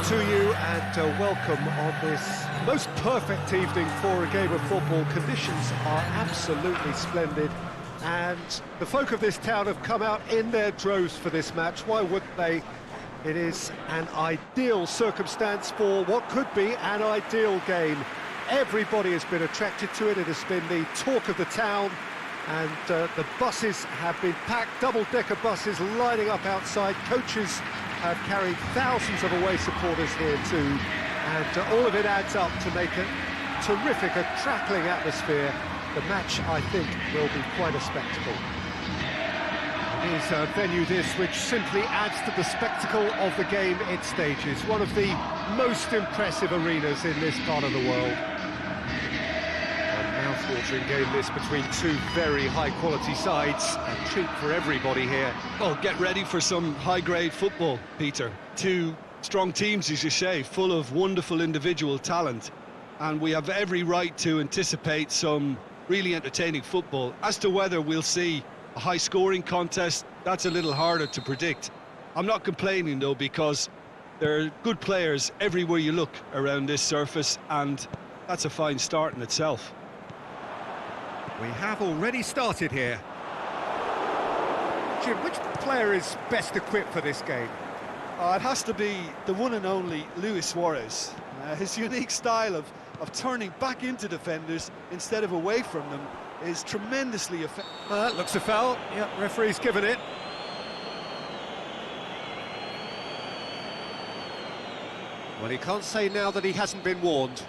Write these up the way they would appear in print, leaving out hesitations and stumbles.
to you and welcome on this most perfect evening for a game of football. Conditions are absolutely splendid and the folk of this town have come out in their droves for this match. Why wouldn't they? It is an ideal circumstance for what could be an ideal game. Everybody has been attracted to it. It has been the talk of the town, and the buses have been packed, double-decker buses lining up outside. Coaches have carried thousands of away supporters here too, and all of it adds up to make a terrific, a crackling atmosphere. The match, I think, will be quite a spectacle. It is a venue this which simply adds to the spectacle of the game it stages. One of the most impressive arenas in this part of the world. A mouth-watering game this between two very high-quality sides. A treat for everybody here. Oh, get ready for some high-grade football, Peter. Two strong teams, as you say, full of wonderful individual talent. And we have every right to anticipate some really entertaining football. As to whether we'll see a high-scoring contest, that's a little harder to predict. I'm not complaining, though, because there are good players everywhere you look around this surface, and that's a fine start in itself. We have already started here. Jim, which player is best equipped for this game? It has to be the one and only Luis Suarez. His unique style of turning back into defenders instead of away from them is tremendously effective. That looks a foul. Yep, referee's given it. Well, he can't say now that he hasn't been warned.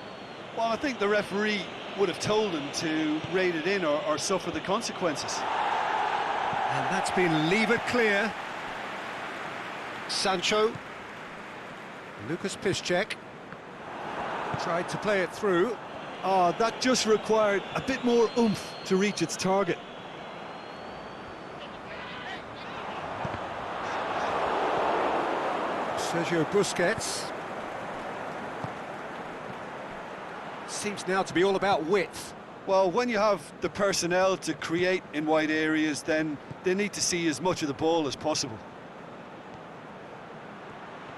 Well, I think the referee would have told him to rate it in or suffer the consequences. And that's been levered clear. Sancho. Lucas Piszczek. Tried to play it through. That just required a bit more oomph to reach its target. Sergio Busquets. Seems now to be all about width. Well, when you have the personnel to create in wide areas, then they need to see as much of the ball as possible.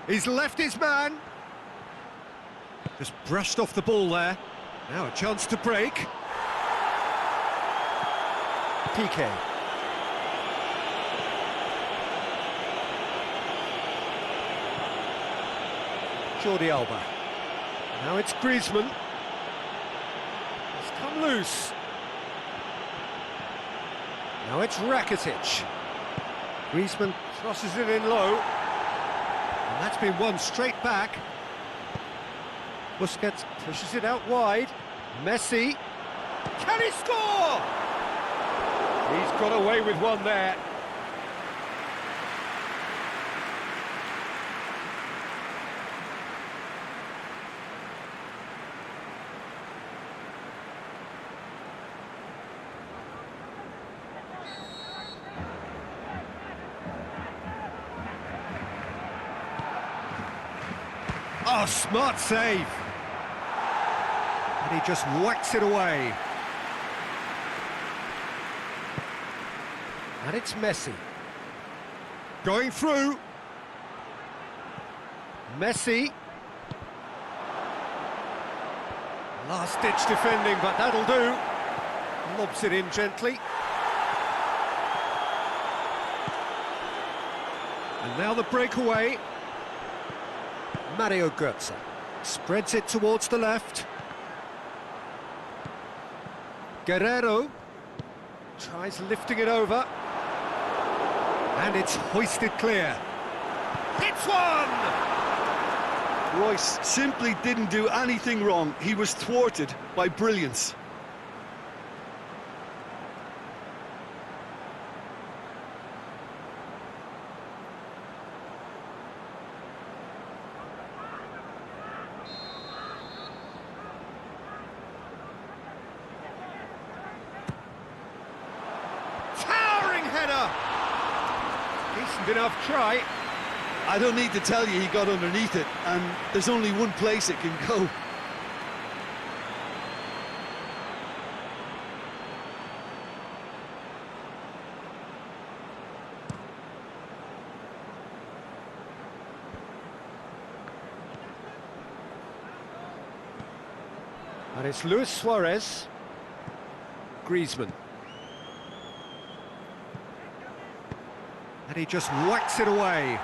He's left his man. Just brushed off the ball there. Now a chance to break. Piqué. Jordi Alba. Now it's Griezmann. It's come loose. Now it's Rakitic. Griezmann crosses it in low. And that's been won straight back. Busquets pushes it out wide. Messi. Can he score? He's got away with one there. Oh, smart save. And he just whacks it away. And it's Messi. Going through. Messi. Last-ditch defending, but that'll do. Lobs it in gently. And now the breakaway. Mario Götze spreads it towards the left. Guerrero tries lifting it over. And it's hoisted clear. It's one! Royce simply didn't do anything wrong. He was thwarted by brilliance. Decent enough try. I don't need to tell you he got underneath it, and there's only one place it can go. And it's Luis Suarez. Griezmann. And he just whacks it away.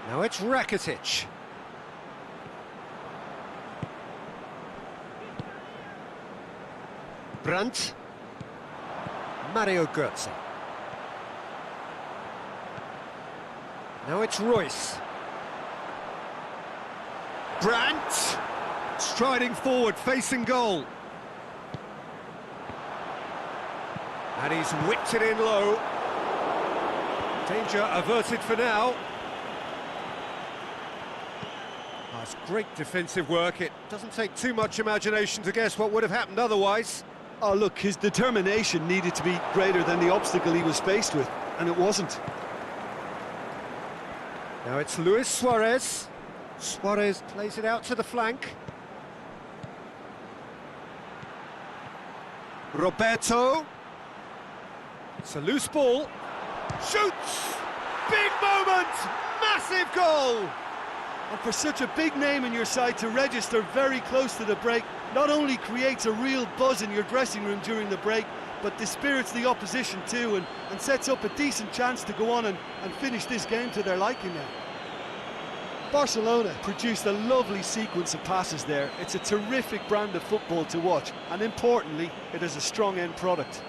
Now it's Rakitic. Brandt. Mario Götze. Now it's Royce. Brandt! Striding forward, facing goal. And he's whipped it in low. Danger averted for now. That's great defensive work. It doesn't take too much imagination to guess what would have happened otherwise. Oh, look, his determination needed to be greater than the obstacle he was faced with, and it wasn't. Now it's Luis Suarez. Suarez plays it out to the flank. Roberto. It's a loose ball. Shoots! Big moment! Massive goal! And for such a big name in your side to register very close to the break, not only creates a real buzz in your dressing room during the break, but dispirits the opposition too, and sets up a decent chance to go on and finish this game to their liking now. Barcelona produced a lovely sequence of passes there. It's a terrific brand of football to watch, and importantly, it is a strong end product.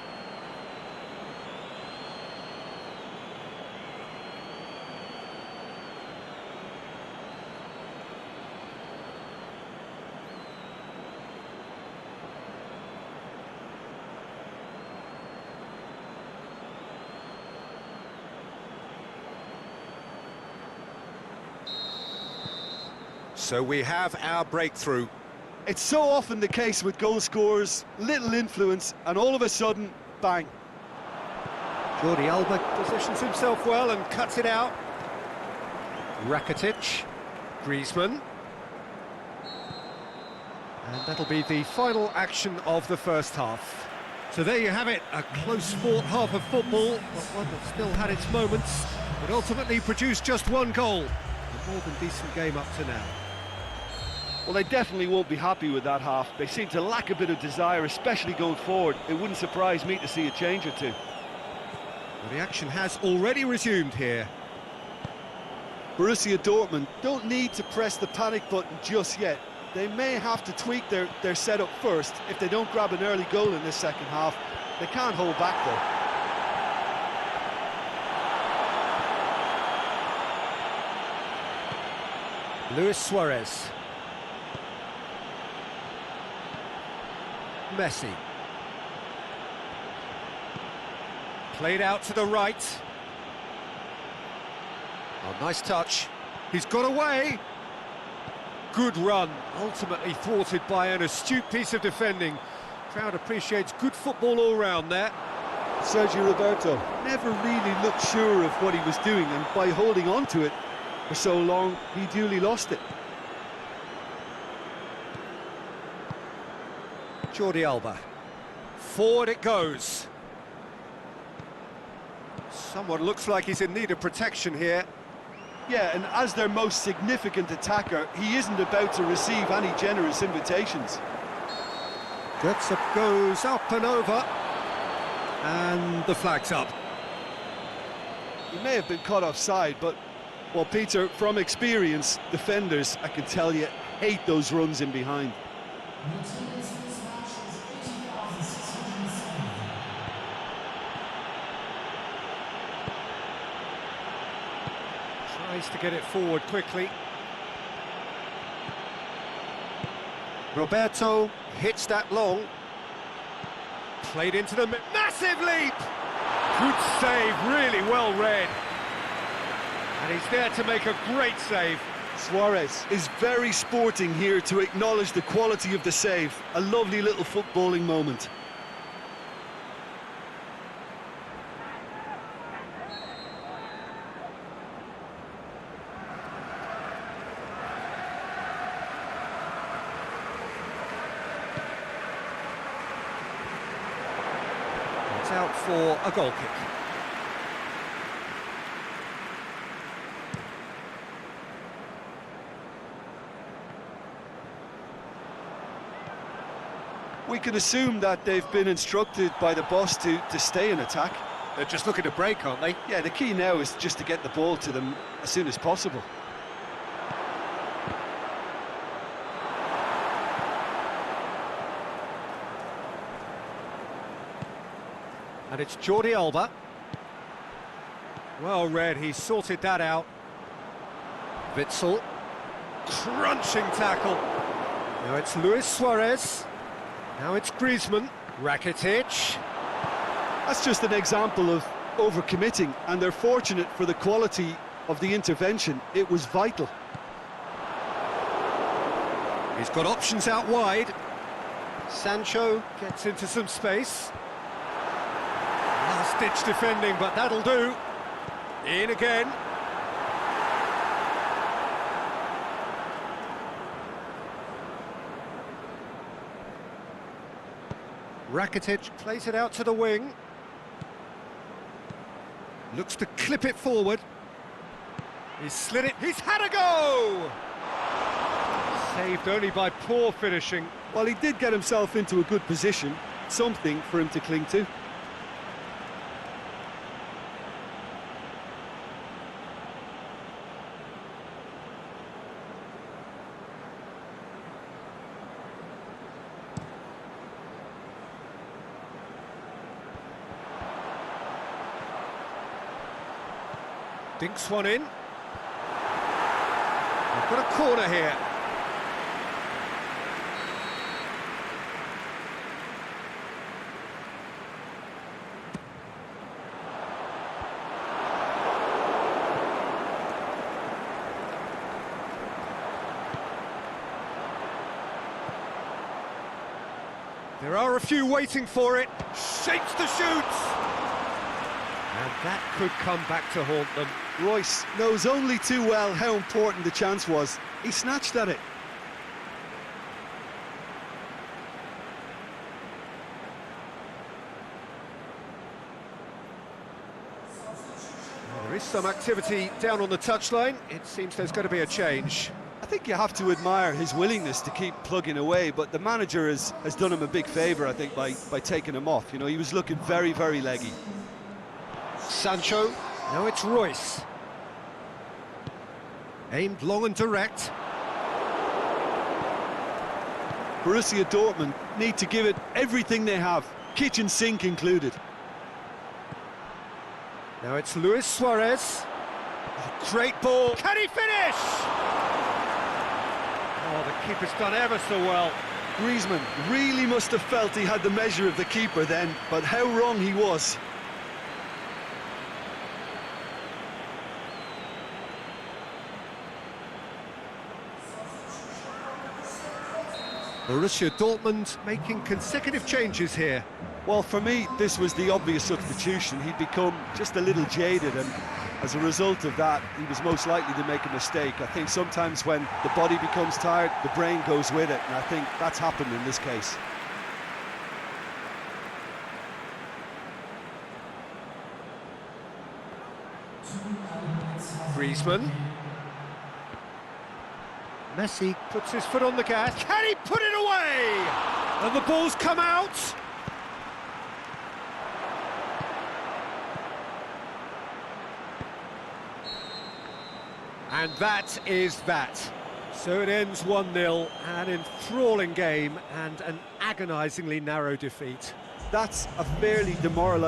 So we have our breakthrough. It's so often the case with goal scorers, little influence, and all of a sudden, bang. Jordi Alba positions himself well and cuts it out. Rakitic, Griezmann. And that'll be the final action of the first half. So there you have it, a close fought half of football, but one that still had its moments, but ultimately produced just one goal. A more than decent game up to now. Well, they definitely won't be happy with that half. They seem to lack a bit of desire, especially going forward. It wouldn't surprise me to see a change or two. Well, the action has already resumed here. Borussia Dortmund don't need to press the panic button just yet. They may have to tweak their setup first if they don't grab an early goal in this second half. They can't hold back though. Luis Suarez. Messi. Played out to the right. Oh, nice touch. He's got away. Good run, ultimately thwarted by an astute piece of defending. Crowd appreciates good football all round there. Sergio Roberto never really looked sure of what he was doing, and by holding on to it for so long, he duly lost it. Jordi Alba. Forward it goes. Someone looks like he's in need of protection here. Yeah, and as their most significant attacker, he isn't about to receive any generous invitations. Götze goes up and over. And the flag's up. He may have been caught offside, but, well, Peter, from experience, defenders, I can tell you, hate those runs in behind. Tries to get it forward quickly. Roberto hits that long. Played into the massive leap! Good save, really well read. And he's there to make a great save. Suarez is very sporting here to acknowledge the quality of the save. A lovely little footballing moment. It's out for a goal kick. We can assume that they've been instructed by the boss to stay in attack. They're just looking to break, aren't they? Yeah, the key now is just to get the ball to them as soon as possible. And it's Jordi Alba. Well read, he sorted that out. Witsel. Crunching tackle. Now it's Luis Suarez. Now it's Griezmann. Rakitic. That's just an example of overcommitting, and they're fortunate for the quality of the intervention. It was vital. He's got options out wide. Sancho gets into some space. Last-ditch defending, but that'll do. In again. Rakitic plays it out to the wing. Looks to clip it forward. He's slid it. He's had a go! Saved only by poor finishing. Well, he did get himself into a good position. Something for him to cling to. Dinks one in. We've got a corner here. There are a few waiting for it. Shapes the shoots. And that could come back to haunt them. Royce knows only too well how important the chance was. He snatched at it. There is some activity down on the touchline. It seems there's going to be a change. I think you have to admire his willingness to keep plugging away, but the manager has done him a big favour, I think, by taking him off. You know, he was looking very, very leggy. Sancho, now it's Royce. Aimed long and direct. Borussia Dortmund need to give it everything they have, kitchen sink included. Now it's Luis Suarez. Oh, great ball. Can he finish? Oh, the keeper's done ever so well. Griezmann really must have felt he had the measure of the keeper then, but how wrong he was. Borussia Dortmund making consecutive changes here. Well, for me, this was the obvious substitution. He'd become just a little jaded, and as a result of that, he was most likely to make a mistake. I think sometimes when the body becomes tired, the brain goes with it, and I think that's happened in this case. Griezmann. Messi puts his foot on the gas. Can he put it away? And the ball's come out. And that is that. So it ends 1-0, an enthralling game and an agonisingly narrow defeat. That's a fairly demoralising